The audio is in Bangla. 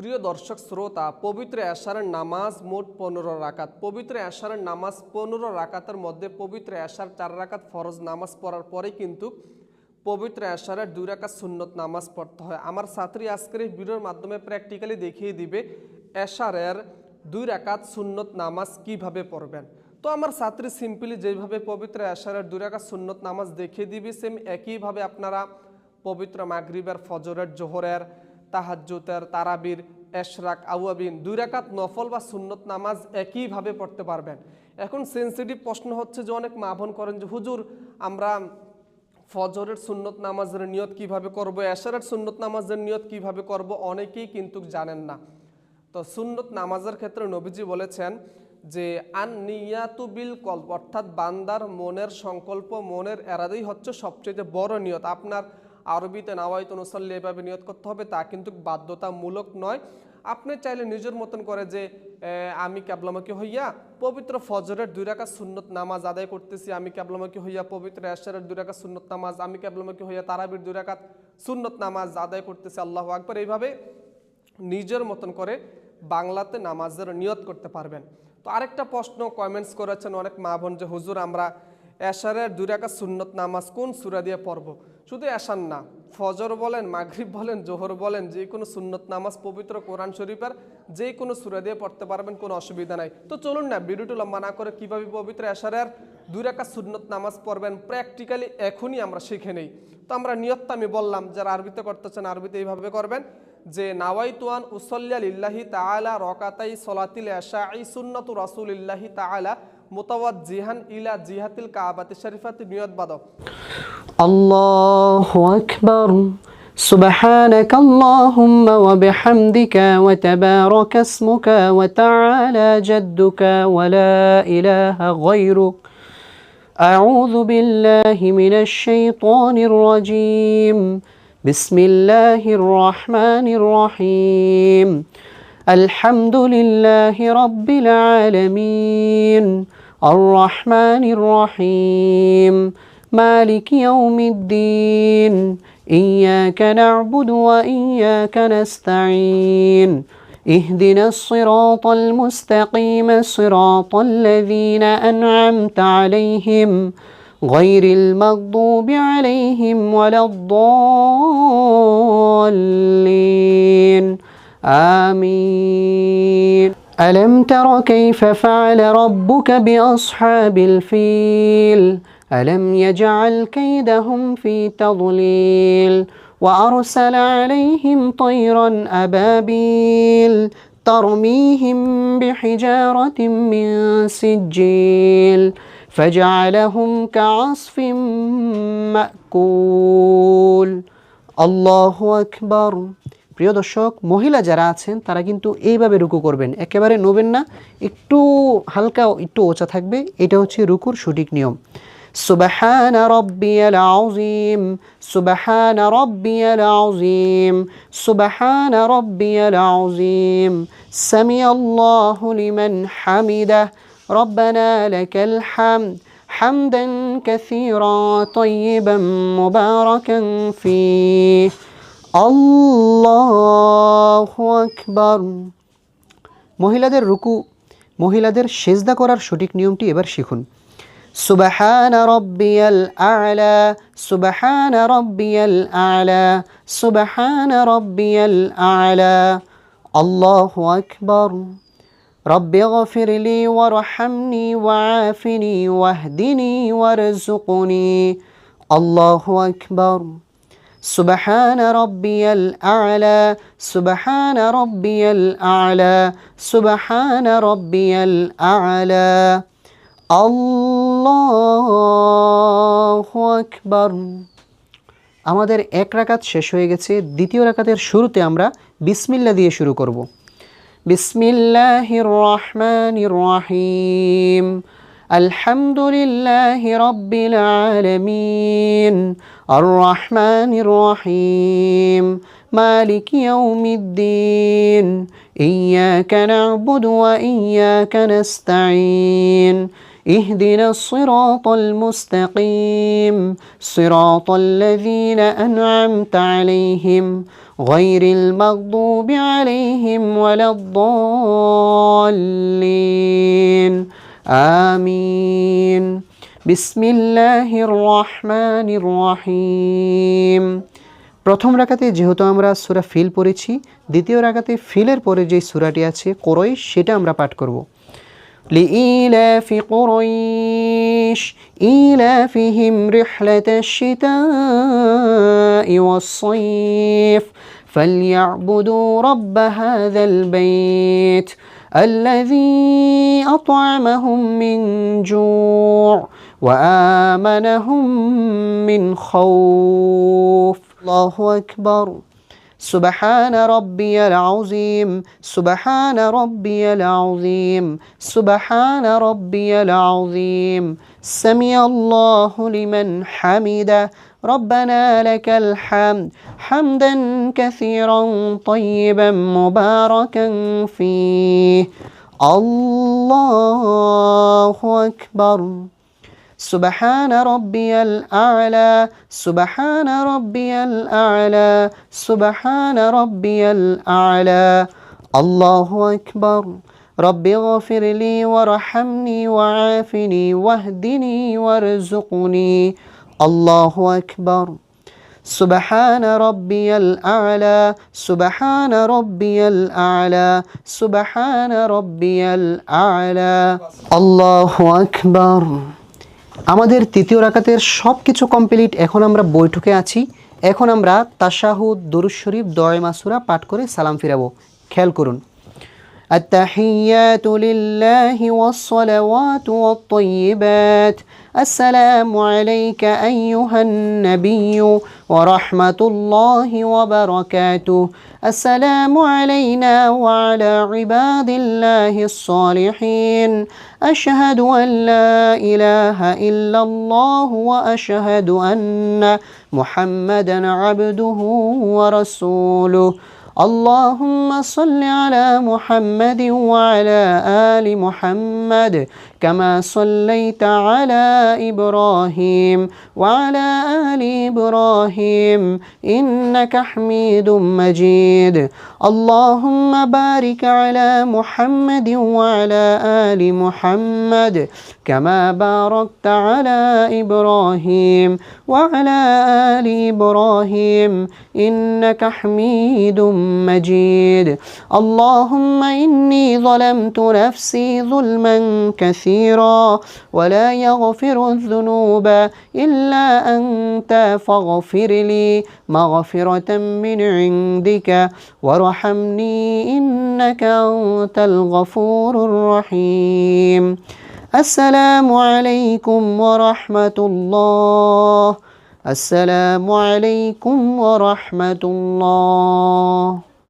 প্রিয় দর্শক শ্রোতা, পবিত্র এশারের নামাজ মোট 15 রাকাত। পবিত্র এশারের নামাজ 15 রাকাতের মধ্যে পবিত্র এশার 4 রাকাত ফরজ নামাজ পড়ার পরে কিন্তু পবিত্র এশারের 2 রাকাত সুন্নত নামাজ পড়তে হয়। আমার ছাত্রী আজকের এই ভিডিওর মাধ্যমে প্র্যাকটিক্যালি দেখিয়ে দিবে এশারের 2 রাকাত সুন্নত নামাজ কিভাবে পড়বেন। তো আমার ছাত্রী সিম্পলি যেভাবে পবিত্র এশারের 2 রাকাত সুন্নত নামাজ দেখিয়ে দিবে, সেম একইভাবে আপনারা পবিত্র মাগরিবের, ফজরের, জোহরের, তাহাজ্জুদের, তারাবির, এশরাক, আওয়াবিন 2 রাকাত নফল বা সুন্নত নামাজ একইভাবে পড়তে পারবেন। এখন সেন্সিটিভ প্রশ্ন হচ্ছে যে অনেক মা বোন করেন যে হুজুর আমরা ফজরের সুন্নত নামাজের নিয়ত কিভাবে করব, এশারের সুন্নত নামাজের নিয়ত কিভাবে করব, অনেকেই কিন্তু জানেন না। তো সুন্নত নামাজের ক্ষেত্রে নবীজি বলেছেন যে আন নিয়াতু বিল কলব, অর্থাৎ বান্দার মনের সংকল্প, মনের এরাদাই হচ্ছে সবচেয়ে বড় নিয়ত। আপনার আরবিতে নাওয়াইতু নুসাল্লি এভাবে নিয়ত করতে হবে, তা কিন্তু বাধ্যতামূলক নয়। আপনি চাইলে নিজের মতন করে যে আমি ক্যাবলামুখী হইয়া পবিত্র ফজরের 2 রাকাত সুন্নত নামাজ আদায় করতেছি, আমি ক্যাবলামুখী হইয়া পবিত্র এশারের 2 রাকাত সুন্নত নামাজ, আমি ক্যাবলামুখী হইয়া তারাবির 2 রাকাত সুন্নত নামাজ আদায় করতেছি, আল্লাহু আকবার, এইভাবে নিজের মতন করে বাংলাতে নামাজের নিয়ত করতে পারবেন। তো আরেকটা প্রশ্ন কমেন্টস করেছেন অনেক মা বোন যে হুজুর আমরা এশারের 2 রাকাত সুন্নত নামাজ কোন সূরা দিয়ে পড়ব? শুধু এশার না, ফজর বলেন, মাগরিব বলেন, জোহর বলেন, যে কোনো সুন্নত নামাজ পবিত্র কোরআন শরীফের যে কোনো সূরা দিয়ে পড়তে পারবেন, কোনো অসুবিধা নাই। তো চলুন না ভিডিওটি লম্বা না করে কীভাবে পবিত্র এশারের 2 রাকাত সুন্নত নামাজ পড়বেন প্র্যাকটিক্যালি এখনই আমরা শিখে নেই। তো আমরা নিয়তটা আমি বললাম, যারা আরবিতে করতেছেন আরবিতে এইভাবে করবেন যে নাওয়াইতুয়ান উসল্লিয়া লিল্লাহি তাআলা রকাতাই সলাতিল এশাই সুন্নাতু রাসূলিল্লাহি তাআলা মুতাওয়াজ্জিহান ইলা জিহাতিল কাবাতি শরীফাতি নিয়ত বাদ। আল্লাহু আকবার। سبحانك اللهم وبحمدك وتبارك اسمك وتعالى جدك ولا إله غيرك. أعوذ بالله من الشيطان الرجيم. بسم الله الرحمن الرحيم. الحمد لله رب العالمين الرحمن الرحيم مالك يوم الدين إياك نعبد وإياك نستعين اهدنا الصراط المستقيم صراط الذين أنعمت عليهم غير المغضوب عليهم ولا الضالين آمين. ألم تر كيف فعل ربك بأصحاب الفيل ألم يجعل كيدهم في تضليل وأرسل عليهم طيرا أبابيل ترميهم بحجارة من سجيل فجعلهم كعصف مأكول. الله أكبر. প্রিয় দর্শক, মহিলা যারা আছেন তারা কিন্তু এইভাবে রুকু করবেন, একেবারে নবেন না, একটু হালকা একটু ওচা থাকবে। এটা হচ্ছে রুকুর সঠিক নিয়ম। সুবহান রাব্বিয়াল আযীম সুবহান রাব্বিয়াল আযীম সুবহান রাব্বিয়াল আযীম সামিআল্লাহু লিমান হামিদাহ রব্বানা লাকাল হামদ হামদান কাসীরা তাইয়িবান মুবারাকান ফীহ। আল্লাহু আকবার। মহিলাদের রুকু, মহিলাদের সেজদা করার সঠিক নিয়মটি এবার শিখুন। সুবহান রাব্বিয়াল আ'লা সুবহান রাব্বিয়াল আ'লা সুবহান রাব্বিয়াল আ'লা। আল্লাহু আকবার। রব্বিগফিরলি ওয়ারহামনি ওয়াআফিনি ওয়াহদিনি ওয়ারযুকনি। আল্লাহু আকবার। سبحان ربي الأعلى سبحان ربي الأعلى سبحان ربي الأعلى. আল্লাহু আকবার। আমাদের এক রাকাত শেষ হয়ে গেছে। দ্বিতীয় রাকাতের শুরুতে আমরা বিসমিল্লাহ দিয়ে শুরু করব। বিসমিল্লাহির রহমানির রহিম আলহামদুলিল্লাহি রাব্বিল আলামিন الرحمن الرحيم مالك يوم الدين إياك نعبد وإياك نستعين اهدنا الصراط المستقيم صراط الذين أنعمت عليهم غير المغضوب عليهم ولا الضالين آمين بسم الله الرحمن الرحيم প্রথম রাকাতে যেহেতু আমরা সূরা ফিল পড়েছি, দ্বিতীয় রাকাতে ফিলের পরে যে সূরাটি আছে কুরাইশ, সেটা আমরা পাঠ করব। لإيلاف قريش إيلافهم رحلة الشتاء والصيف فليعبدوا رب هذا البيت الذي أطعمهم من جوع وآمنهم من خوف الله أكبر سبحان ربي العظيم سبحان ربي العظيم سبحان ربي العظيم سمع الله لمن حمده ربنا لك الحمد حمدا كثيرا طيبا مباركا فيه الله أكبر سبحان ربي الأعلى سبحان ربي الأعلى سبحان ربي الأعلى الله أكبر رب اغفر لي وارحمني وعافني واهدني وارزقني الله أكبر سبحان ربي الأعلى سبحان ربي الأعلى سبحان ربي الأعلى الله أكبر আমাদের তৃতীয় রাকাতের সব কিছু কমপ্লিট। এখন আমরা বৈঠকে আছি। এখন আমরা তাশাহুদ, দুরূদ শরীফ, দোয়া মাসুরা পাঠ করে সালাম ফিরাবো। খেয়াল করুন। التحيات لله والصلوات والطيبات السلام عليك أيها النبي ورحمة الله وبركاته السلام علينا وعلى عباد الله الصالحين أشهد أن لا إله إلا الله وأشهد أن محمدا عبده ورسوله اللهم صل على محمد وعلى آل محمد كما صليت على إبراهيم وعلى آل إبراهيم إنك حميد مجيد اللهم بارك على محمد وعلى آل محمد كما باركت على إبراهيم وعلى آل إبراهيم إنك حميد مجيد اللهم إني ظلمت نفسي ظلما كثيرا ولا يغفر الذنوب إلا أنت فاغفر لي مغفرة من عندك وارحمني إنك أنت الغفور الرحيم السلام عليكم ورحمة الله السلام عليكم ورحمة الله